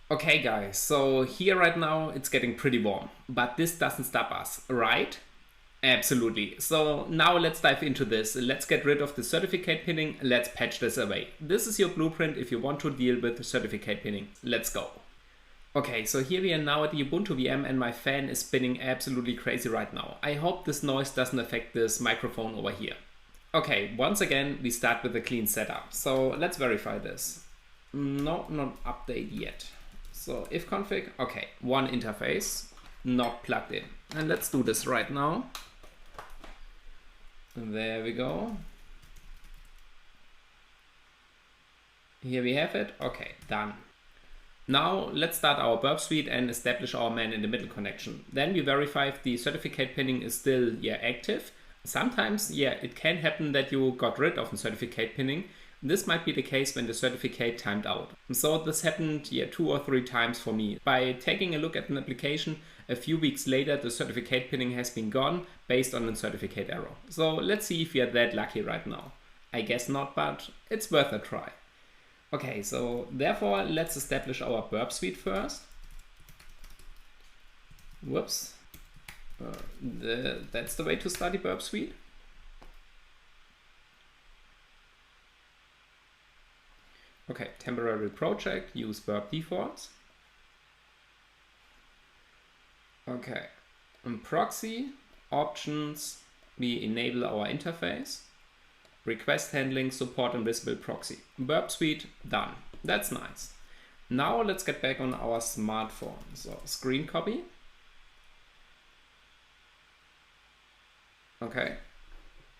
Okay guys, so here right now it's getting pretty warm, but this doesn't stop us, right? Absolutely. So now let's dive into this. Let's get rid of the certificate pinning. Let's patch this away. This is your blueprint if you want to deal with certificate pinning. Let's go. Okay, so here we are now at the Ubuntu VM and my fan is spinning absolutely crazy right now. I hope this noise doesn't affect this microphone over here. Okay, once again, we start with a clean setup. So let's verify this. No, not update yet. So if config, okay, one interface, not plugged in. And let's do this right now. There we go. Here we have it. Okay, done. Now let's start our burp suite and establish our man-in-the-middle connection. Then we verify if the certificate pinning is still active. Sometimes it can happen that you got rid of the certificate pinning. This might be the case when the certificate timed out. So this happened 2 or 3 times for me. By taking a look at an application, a few weeks later the certificate pinning has been gone based on a certificate error. So let's see if we are that lucky right now. I guess not, but it's worth a try. Okay, so therefore let's establish our burp suite first. Whoops. That's the way to start the burp suite. Okay, temporary project, use burp defaults. Okay, on proxy, options, we enable our interface. Request handling, support invisible proxy. Burp suite, done. That's nice. Now let's get back on our smartphone. So screen copy. Okay,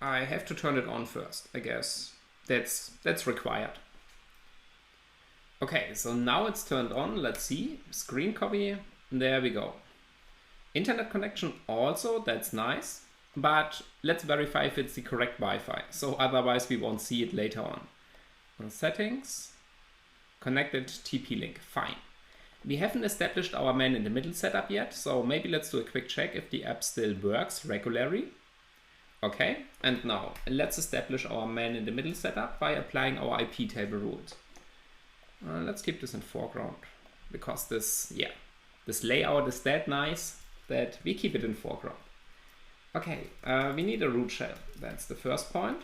I have to turn it on first, I guess. That's required. Okay, so now it's turned on. Let's see. Screen copy. There we go. Internet connection also, that's nice. But let's verify if it's the correct Wi-Fi. So otherwise we won't see it later on. Settings. Connected TP-Link. Fine. We haven't established our man-in-the-middle setup yet. So maybe let's do a quick check if the app still works regularly. Okay, and now let's establish our man-in-the-middle setup by applying our IP table rules. Let's keep this in foreground because this layout is that nice that we keep it in foreground. Okay, we need a root shell. That's the first point.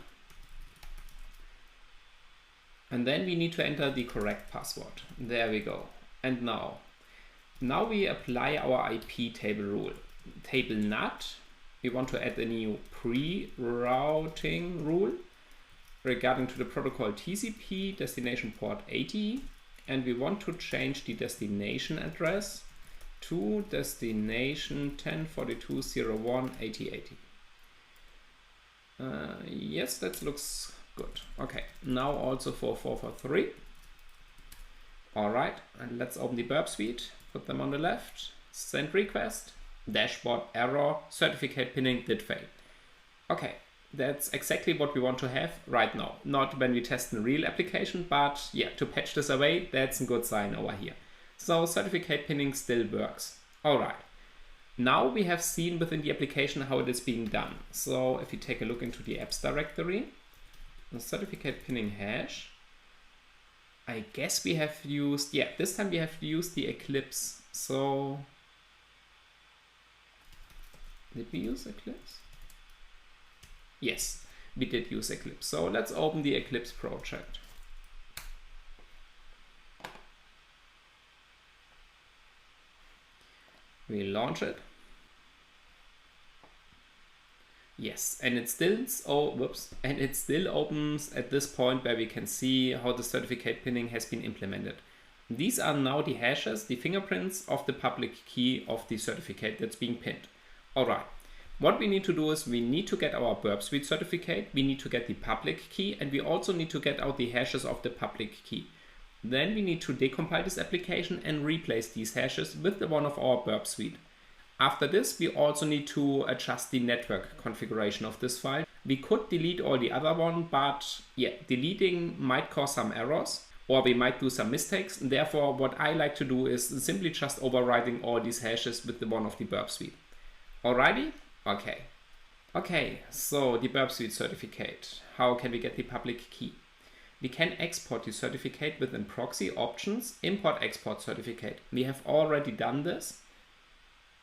And then we need to enter the correct password. There we go. And now we apply our IP table rule. Table nut. We want to add a new pre-routing rule regarding to the protocol TCP destination port 80, and we want to change the destination address to destination 1042.01.8080. Yes, that looks good. Okay, now also for 443. All right, and let's open the burp suite, put them on the left, send request, dashboard error, certificate pinning did fail. Okay. That's exactly what we want to have right now. Not when we test a real application, but to patch this away, that's a good sign over here. So certificate pinning still works. All right. Now we have seen within the application how it is being done. So if you take a look into the apps directory, the certificate pinning hash, I guess we have used, this time we have used the Eclipse. So did we use Eclipse? Yes, we did use Eclipse. So let's open the Eclipse project. We launch it. Yes, and it still opens at this point where we can see how the certificate pinning has been implemented. These are now the hashes, the fingerprints of the public key of the certificate that's being pinned. All right. What we need to do is we need to get our burp suite certificate, we need to get the public key, and we also need to get out the hashes of the public key. Then we need to decompile this application and replace these hashes with the one of our burp suite. After this, we also need to adjust the network configuration of this file. We could delete all the other one, but deleting might cause some errors or we might do some mistakes. Therefore, what I like to do is simply just overriding all these hashes with the one of the burp suite. Alrighty? Okay, so the burp suite certificate. How can we get the public key? we can export the certificate within proxy options, import export certificate. We have already done this,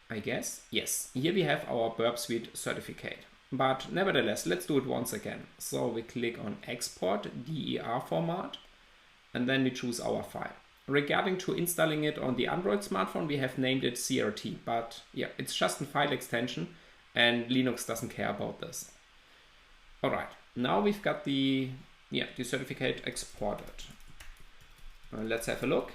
I guess. Yes, here we have our Burp Suite certificate. But nevertheless, let's do it once again. So we click on export DER format and then we choose our file. Regarding to installing it on the Android smartphone, we have named it CRT, but yeah, it's just a file extension and Linux doesn't care about this. All right, now we've got the certificate exported. Let's have a look.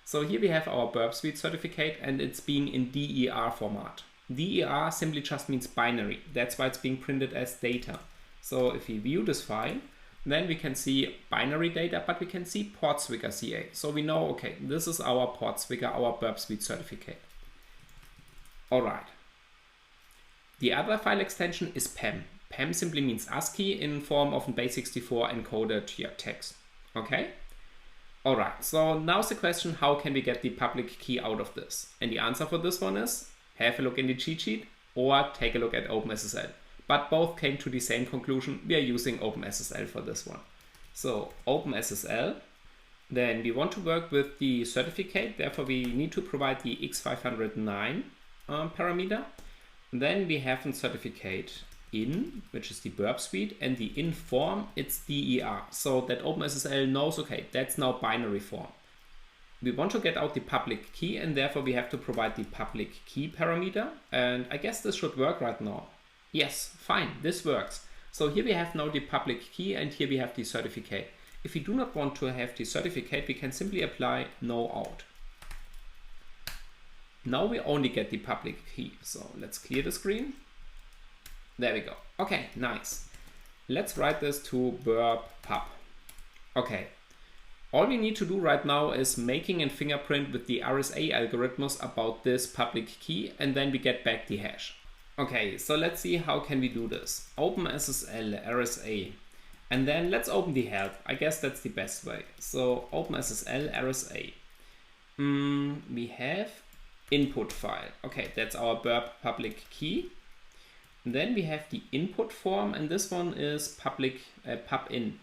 So here we have our Burp Suite certificate and it's being in DER format. DER simply just means binary. That's why it's being printed as data. So if we view this file, then we can see binary data, but we can see Portswigger CA. So we know, okay, this is our Portswigger, our Burp Suite certificate. All right. The other file extension is PEM. PEM simply means ASCII in form of a base64 encoded text. Okay? All right, so now's the question, how can we get the public key out of this? And the answer for this one is have a look in the cheat sheet or take a look at OpenSSL. But both came to the same conclusion. We are using OpenSSL for this one. So OpenSSL, then we want to work with the certificate. Therefore, we need to provide the X509 parameter. Then we have a certificate in, which is the Burp Suite, and the in form, it's DER. So that OpenSSL knows, okay, that's now binary form. We want to get out the public key, and therefore we have to provide the public key parameter. And I guess this should work right now. Yes, fine, this works. So here we have now the public key and here we have the certificate. If we do not want to have the certificate, we can simply apply no out. Now we only get the public key. So let's clear the screen. There we go. Okay, nice. Let's write this to burp pub. Okay. All we need to do right now is making a fingerprint with the RSA algorithms about this public key, and then we get back the hash. Okay, so let's see how can we do this. OpenSSL RSA, and then let's open the help. I guess that's the best way. So OpenSSL RSA. We have input file. Okay, that's our burp public key. Then we have the input form, and this one is public pub in.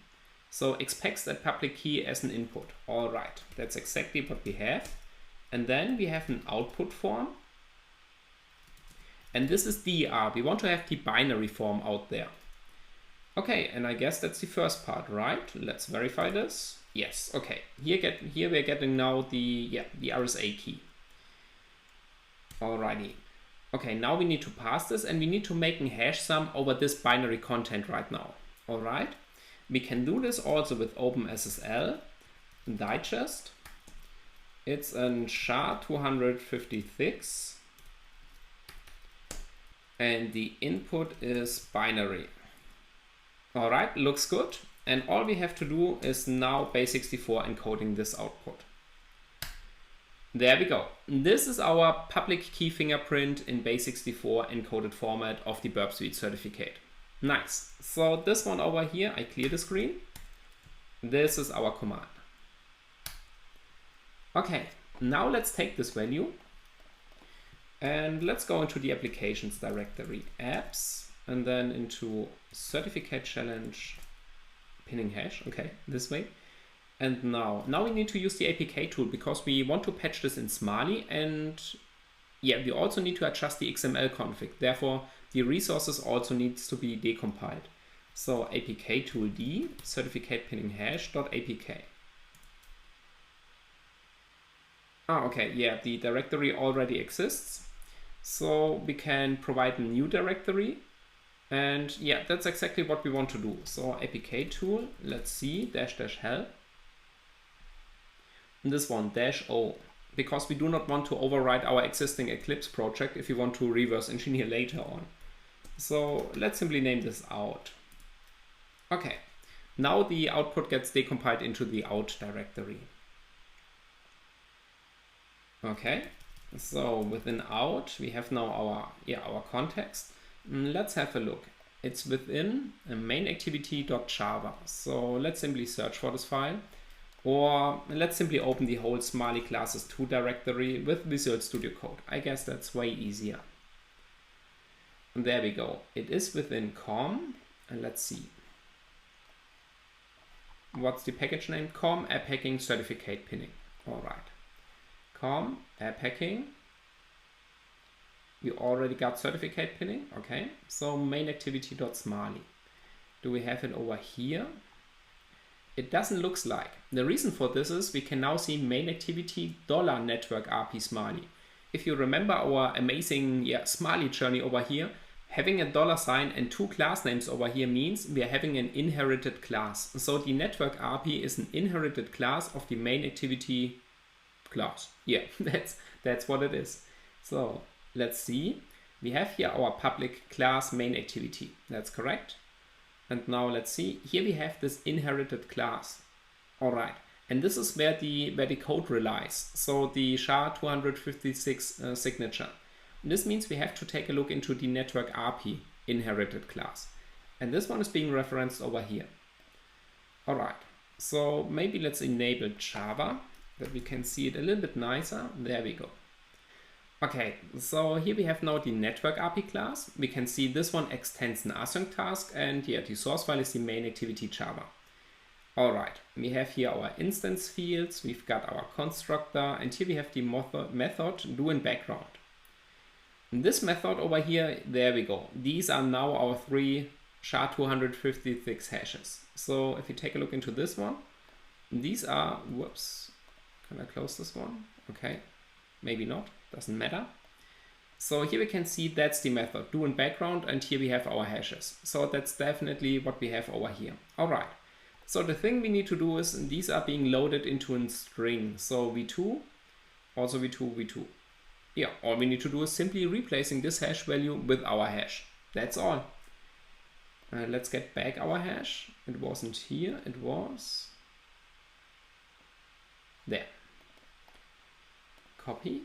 So expects that public key as an input. All right, that's exactly what we have. And then we have an output form. And this is DER. We want to have the binary form out there. Okay, and I guess that's the first part, right? Let's verify this. Yes, okay. Here we're getting now the RSA key. Alrighty. Okay, now we need to pass this and we need to make a hash sum over this binary content right now. Alright. We can do this also with OpenSSL digest. It's an SHA-256 and the input is binary. Alright, looks good. And all we have to do is now base64 encoding this output. There we go. This is our public key fingerprint in base64 encoded format of the Burp Suite certificate. Nice. So this one over here, I clear the screen. This is our command. Okay, now let's take this value and let's go into the applications directory, apps, and then into certificate challenge pinning hash. Okay, this way. And now we need to use the APK tool because we want to patch this in Smali, and yeah, we also need to adjust the XML config. Therefore, the resources also needs to be decompiled. So APK tool D certificate pinning hash.apk. Okay, yeah, the directory already exists. So we can provide a new directory. And yeah, that's exactly what we want to do. So APK tool, let's see, --help. And this one, -o, because we do not want to overwrite our existing Eclipse project if we want to reverse engineer later on. So let's simply name this out. Okay, now the output gets decompiled into the out directory. Okay, so within out, we have now our context. Let's have a look. It's within a main activity.java. So let's simply search for this file. Or let's simply open the whole Smali classes 2 directory with Visual Studio Code. I guess that's way easier. And there we go. It is within com, and let's see. what's the package name? Com app hacking certificate pinning. All right. Com app hacking. We already got certificate pinning. Okay. So main activity.smiley. Do we have it over here? It doesn't look like. The reason for this is we can now see main activity $network RP smiley. If you remember our amazing smiley journey over here, having a $sign and two class names over here means we are having an inherited class. So the network RP is an inherited class of the main activity class. Yeah, that's what it is. So let's see. We have here our public class main activity. That's correct. And now let's see. Here we have this inherited class. All right. And this is where the code relies. So the SHA-256 signature. This means we have to take a look into the network RP inherited class. And this one is being referenced over here. All right. So maybe let's enable Java that we can see it a little bit nicer. There we go. Okay, so here we have now the network RP class. We can see this one extends an async task, and yeah, the source file is the main activity Java. All right, we have here our instance fields, we've got our constructor, and here we have the method do in background. And this method over here, there we go. These are now our three SHA-256 hashes. So if you take a look into this one, these are, whoops, can I close this one? Okay, maybe not. Doesn't matter. So here we can see that's the method, do in background, and here we have our hashes. So that's definitely what we have over here. All right. So the thing we need to do is these are being loaded into a string. So v2, also v2, v2. Yeah, all we need to do is simply replacing this hash value with our hash. That's all. Let's get back our hash. It wasn't here, it was there. Copy.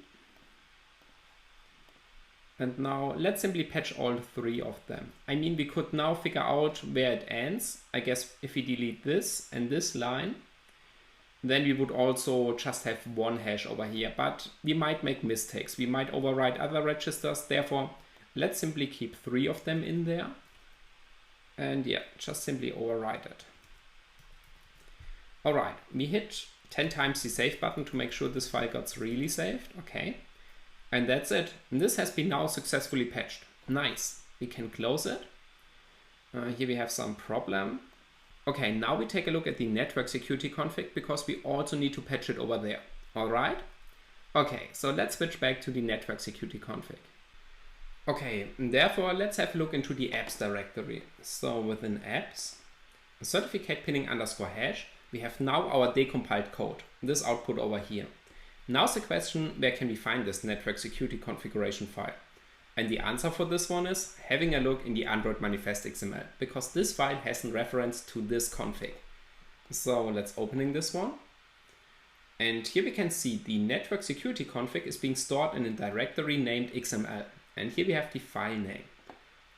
And now let's simply patch all three of them. I mean, we could now figure out where it ends. I guess if we delete this and this line, then we would also just have one hash over here, but we might make mistakes. We might overwrite other registers. Therefore, let's simply keep three of them in there. And yeah, just simply overwrite it. All right, we hit 10 times the save button to make sure this file gets really saved. Okay. And that's it. And this has been now successfully patched. Nice. We can close it. Here we have some problem. Okay, now we take a look at the network security config because we also need to patch it over there. All right. Okay, so let's switch back to the network security config. Okay, therefore let's have a look into the apps directory. So within apps, certificate pinning _ hash, we have now our decompiled code, this output over here. Now's the question, where can we find this network security configuration file? And the answer for this one is having a look in the Android manifest XML, because this file has a reference to this config. So let's opening this one. And here we can see the network security config is being stored in a directory named XML. And here we have the file name.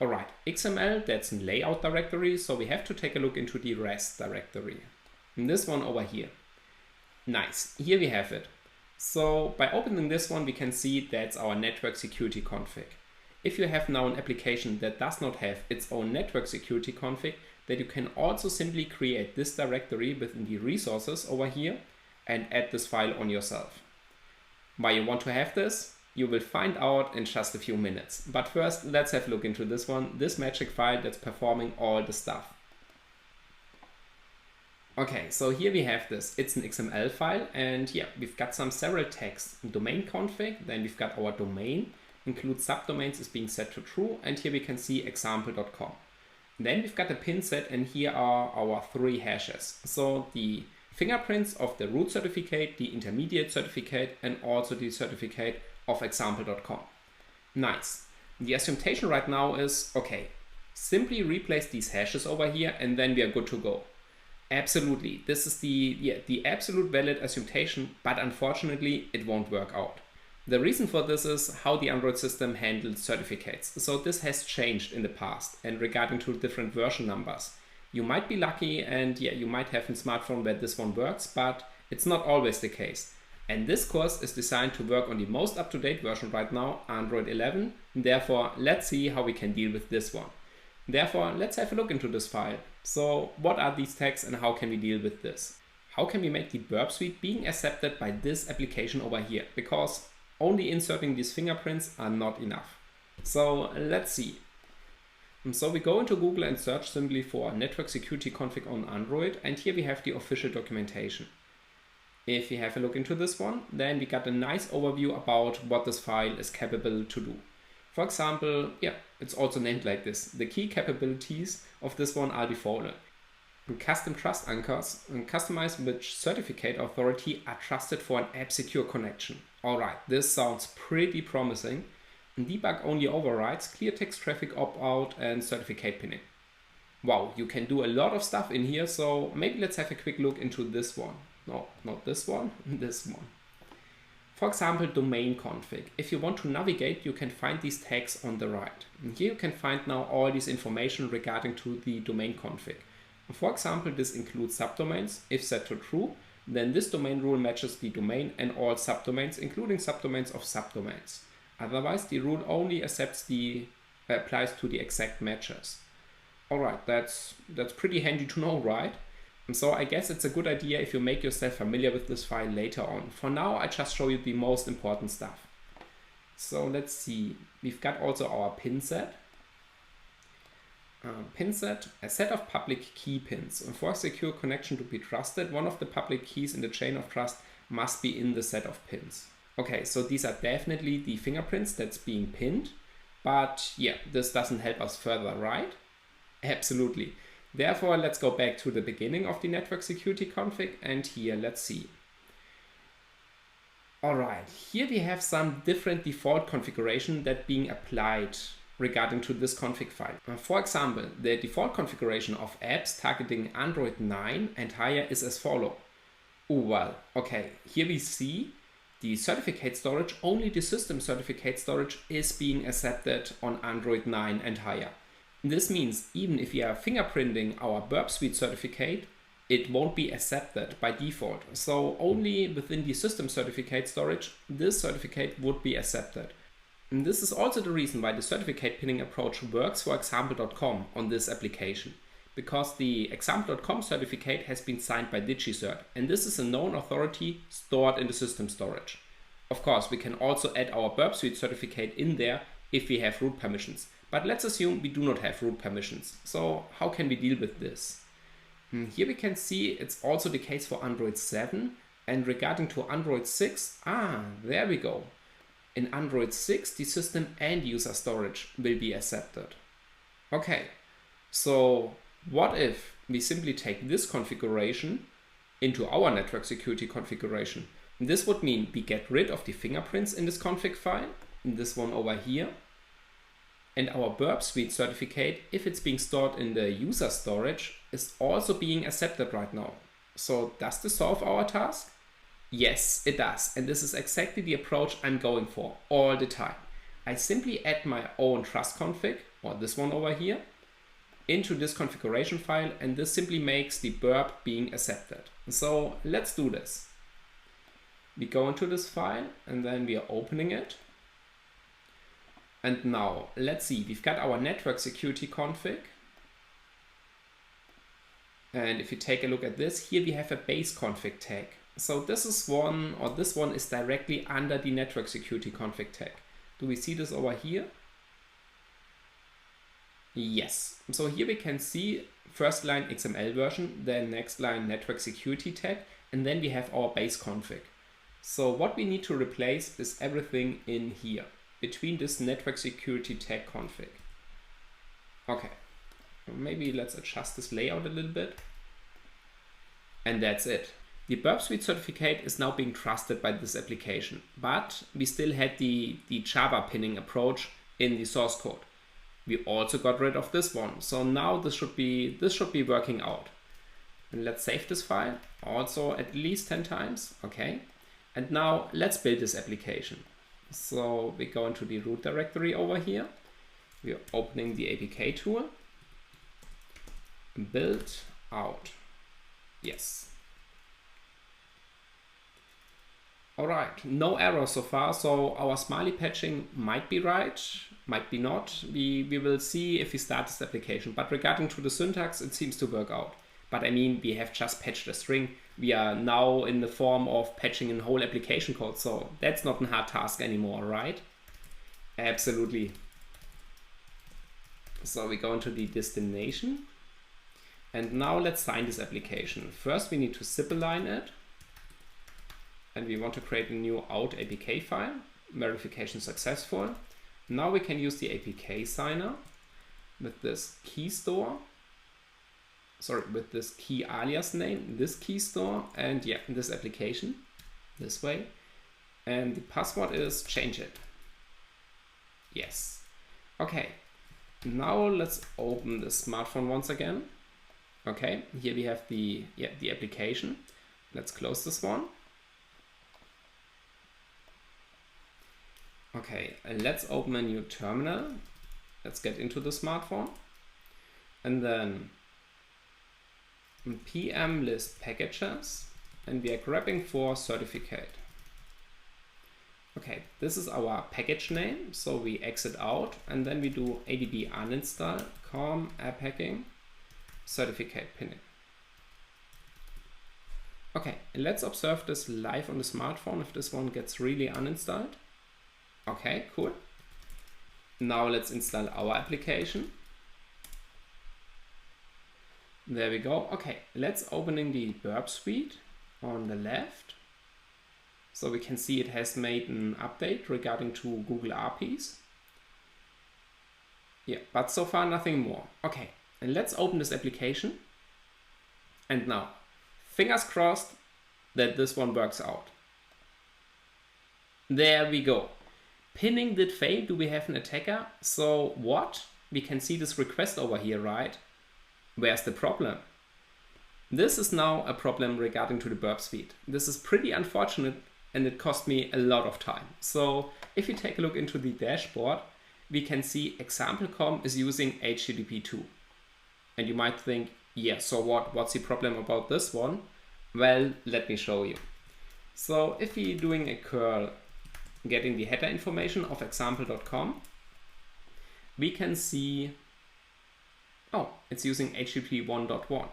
All right, XML, that's a layout directory. So we have to take a look into the rest directory. And this one over here. Nice, here we have it. So by opening this one, we can see that's our network security config. If you have now an application that does not have its own network security config, then you can also simply create this directory within the resources over here and add this file on yourself. Why you want to have this? You will find out in just a few minutes. But first, let's have a look into this one, this magic file that's performing all the stuff. Okay, so here we have this. It's an XML file, and yeah, we've got several tags. Domain config, then we've got our domain, include subdomains is being set to true, and here we can see example.com. Then we've got a pin set, and here are our three hashes. So the fingerprints of the root certificate, the intermediate certificate, and also the certificate of example.com. Nice. The assumption right now is, okay, simply replace these hashes over here, and then we are good to go. Absolutely, this is the absolute valid assumption, but unfortunately it won't work out. The reason for this is how the Android system handles certificates. So this has changed in the past, and regarding to different version numbers. You might be lucky and yeah, you might have a smartphone where this one works, but it's not always the case. And this course is designed to work on the most up-to-date version right now, Android 11. Therefore, let's see how we can deal with this one. Therefore, let's have a look into this file. So what are these tags and how can we deal with this? How can we make the burp suite being accepted by this application over here? Because only inserting these fingerprints are not enough. So let's see. So we go into Google and search simply for network security config on Android, and here we have the official documentation. If we have a look into this one, then we got a nice overview about what this file is capable to do. For example, yeah, it's also named like this. The key capabilities of this one are the following. Custom trust anchors and customize which certificate authority are trusted for an app secure connection. Alright, this sounds pretty promising. And debug only overrides, clear text traffic opt-out and certificate pinning. Wow, you can do a lot of stuff in here, so maybe let's have a quick look into this one. No, not this one, this one. For example, domain config. If you want to navigate, you can find these tags on the right. And here you can find now all this information regarding to the domain config. For example, this includes subdomains. If set to true, then this domain rule matches the domain and all subdomains, including subdomains of subdomains. Otherwise, the rule only applies to the exact matches. Alright, that's pretty handy to know, right? And so I guess it's a good idea if you make yourself familiar with this file later on. For now, I just show you the most important stuff. So let's see. We've got also our pin set. Pin set, a set of public key pins. And for a secure connection to be trusted, one of the public keys in the chain of trust must be in the set of pins. Okay, so these are definitely the fingerprints that's being pinned, but yeah, this doesn't help us further, right? Absolutely. Therefore, let's go back to the beginning of the network security config, and here, let's see. Alright, here we have some different default configuration that being applied regarding to this config file. For example, the default configuration of apps targeting Android 9 and higher is as follows. Oh well, okay, here we see the certificate storage, only the system certificate storage is being accepted on Android 9 and higher. This means even if we are fingerprinting our burp suite certificate, it won't be accepted by default. So only within the system certificate storage, this certificate would be accepted. And this is also the reason why the certificate pinning approach works for example.com on this application. Because the example.com certificate has been signed by DigiCert, and this is a known authority stored in the system storage. Of course, we can also add our burp suite certificate in there if we have root permissions. But let's assume we do not have root permissions. So how can we deal with this? Here we can see it's also the case for Android 7, and regarding to Android 6, there we go. In Android 6, the system and user storage will be accepted. Okay, so what if we simply take this configuration into our network security configuration? This would mean we get rid of the fingerprints in this config file, in this one over here, and our burp suite certificate, if it's being stored in the user storage, is also being accepted right now. So does this solve our task? Yes, it does. And this is exactly the approach I'm going for all the time. I simply add my own trust config, or this one over here, into this configuration file, and this simply makes the burp being accepted. So let's do this. We go into this file and then we are opening it. And now let's see, we've got our network security config. And if you take a look at this, here we have a base config tag. So this is one, or this one is directly under the network security config tag. Do we see this over here? Yes. So here we can see first line XML version, then next line network security tag, and then we have our base config. So what we need to replace is everything in here, between this network security tag config. Okay, maybe let's adjust this layout a little bit. And that's it. The burp suite certificate is now being trusted by this application, but we still had the Java pinning approach in the source code. We also got rid of this one, so now this should be working out. And let's save this file, also at least 10 times, okay. And now let's build this application. So we go into the root directory over here. We are opening the APK tool. Build out. Yes. All right, no error so far. So our smiley patching might be right, might be not. We will see if we start this application. But regarding to the syntax, it seems to work out. But I mean, we have just patched a string. We are now in the form of patching a whole application code. So that's not a hard task anymore, right? Absolutely. So we go into the destination. And now let's sign this application. First, we need to zip align it. And we want to create a new out APK file. Verification successful. Now we can use the APK signer with this key store. Sorry, with this key alias name, this key store, and yeah, this application, this way. And the password is change it. Yes. Okay. Now let's open the smartphone once again. Okay, here we have the application. Let's close this one. Okay, and let's open a new terminal. Let's get into the smartphone. And then pm list packages. And we are grabbing for certificate. Okay, this is our package name. So we exit out and then we do adb uninstall com app hacking certificate pinning. Okay, let's observe this live on the smartphone if this one gets really uninstalled. Okay, cool. Now let's install our application. There we go. Okay, let's opening the Burp Suite on the left. So we can see it has made an update regarding to Google APIs. Yeah, but so far nothing more. Okay, and let's open this application. And now, fingers crossed that this one works out. There we go. Pinning did fail. Do we have an attacker? So what? We can see this request over here, right? Where's the problem? This is now a problem regarding to the Burp Suite. This is pretty unfortunate and it cost me a lot of time. So if you take a look into the dashboard, we can see example.com is using HTTP2. And you might think, yeah, so what? What's the problem about this one? Well, let me show you. So if we're doing a curl getting the header information of example.com, we can see, oh, it's using HTTP 1.1,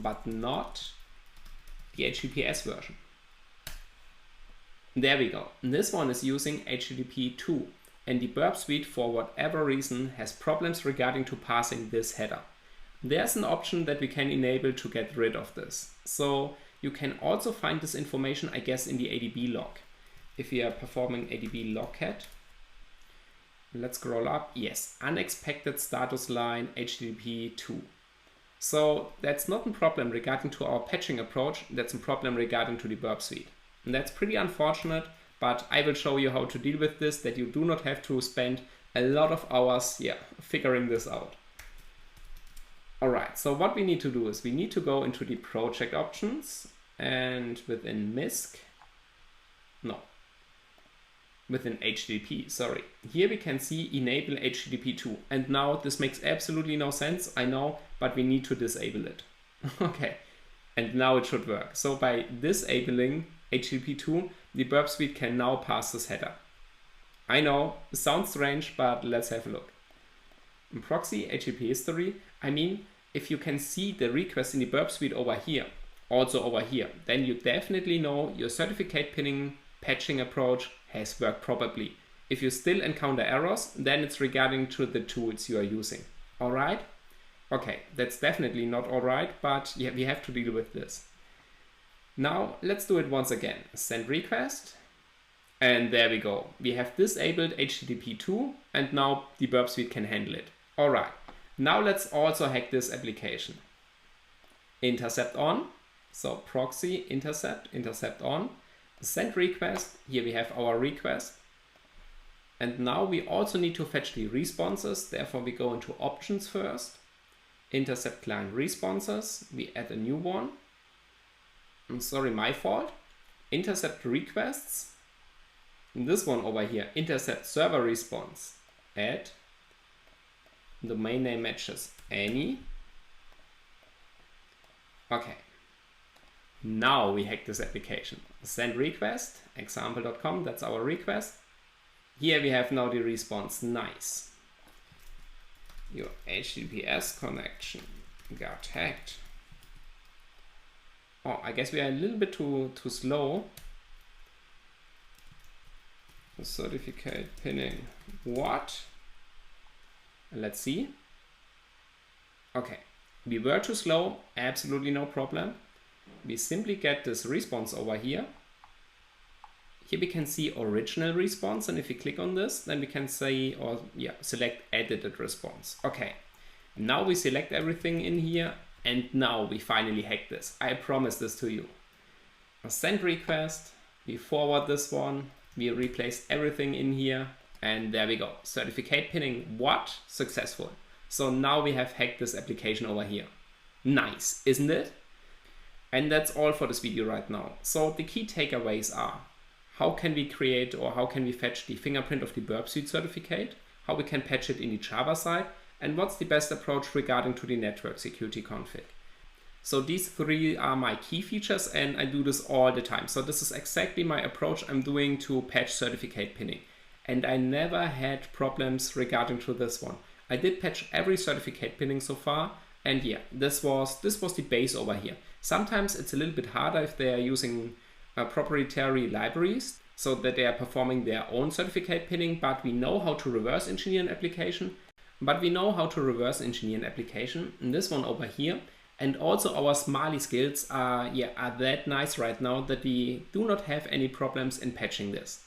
but not the HTTPS version. There we go. This one is using HTTP 2, and the Burp Suite, for whatever reason, has problems regarding to passing this header. There's an option that we can enable to get rid of this. So you can also find this information, I guess, in the ADB log. If we are performing ADB logcat, let's scroll up. Yes, unexpected status line HTTP 2. So that's not a problem regarding to our patching approach. That's a problem regarding to the Burp Suite. And that's pretty unfortunate, but I will show you how to deal with this, that you do not have to spend a lot of hours figuring this out. Alright, so what we need to do is we need to go into the project options and within within HTTP, sorry. Here we can see enable HTTP2. And now this makes absolutely no sense, I know, but we need to disable it. Okay, and now it should work. So by disabling HTTP2, the Burp Suite can now pass this header. I know, it sounds strange, but let's have a look. In proxy HTTP history, I mean, if you can see the request in the Burp Suite over here, also over here, then you definitely know your certificate pinning patching approach has worked properly. If you still encounter errors, then it's regarding to the tools you are using. All right? Okay, that's definitely not all right, but yeah, we have to deal with this. Now let's do it once again. Send request, and there we go. We have disabled HTTP2, and now the Burp Suite can handle it. All right. Now let's also hack this application. Intercept on, so proxy intercept on, send request. Here we have our request. And now we also need to fetch the responses. Therefore we go into options first. Intercept client responses. We add a new one. I'm sorry, my fault. Intercept requests. And this one over here, intercept server response. Add domain name matches any. Okay. Now we hack this application. Send request, example.com, that's our request. Here we have now the response, nice. Your HTTPS connection got hacked. Oh, I guess we are a little bit too slow. Certificate pinning, what? Let's see. Okay, we were too slow, absolutely no problem. We simply get this response over here. Here we can see original response, and if we click on this, then we can say, or yeah, select edited response. Okay, now we select everything in here, and now we finally hack this. I promise this to you. Send request, we forward this one, we replace everything in here, and there we go. Certificate pinning, what? Successful. So now we have hacked this application over here. Nice, isn't it? And that's all for this video right now. So the key takeaways are, how can we create or how can we fetch the fingerprint of the Burp Suite certificate, how we can patch it in the Java side, and what's the best approach regarding to the network security config. So these three are my key features, and I do this all the time. So this is exactly my approach I'm doing to patch certificate pinning. And I never had problems regarding to this one. I did patch every certificate pinning so far, and yeah, this was the base over here. Sometimes it's a little bit harder if they are using proprietary libraries, so that they are performing their own certificate pinning, but we know how to reverse engineer an application. In this one over here. And also our Smiley skills are that nice right now that we do not have any problems in patching this.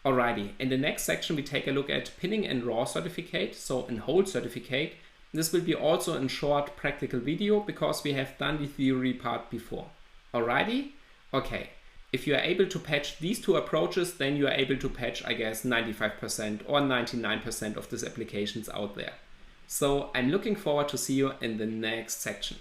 Alrighty, in the next section we take a look at pinning and raw certificate, so in whole certificate. This will be also a short practical video because we have done the theory part before. Alrighty? Okay, if you are able to patch these two approaches, then you are able to patch, I guess, 95% or 99% of these applications out there. So I'm looking forward to see you in the next section.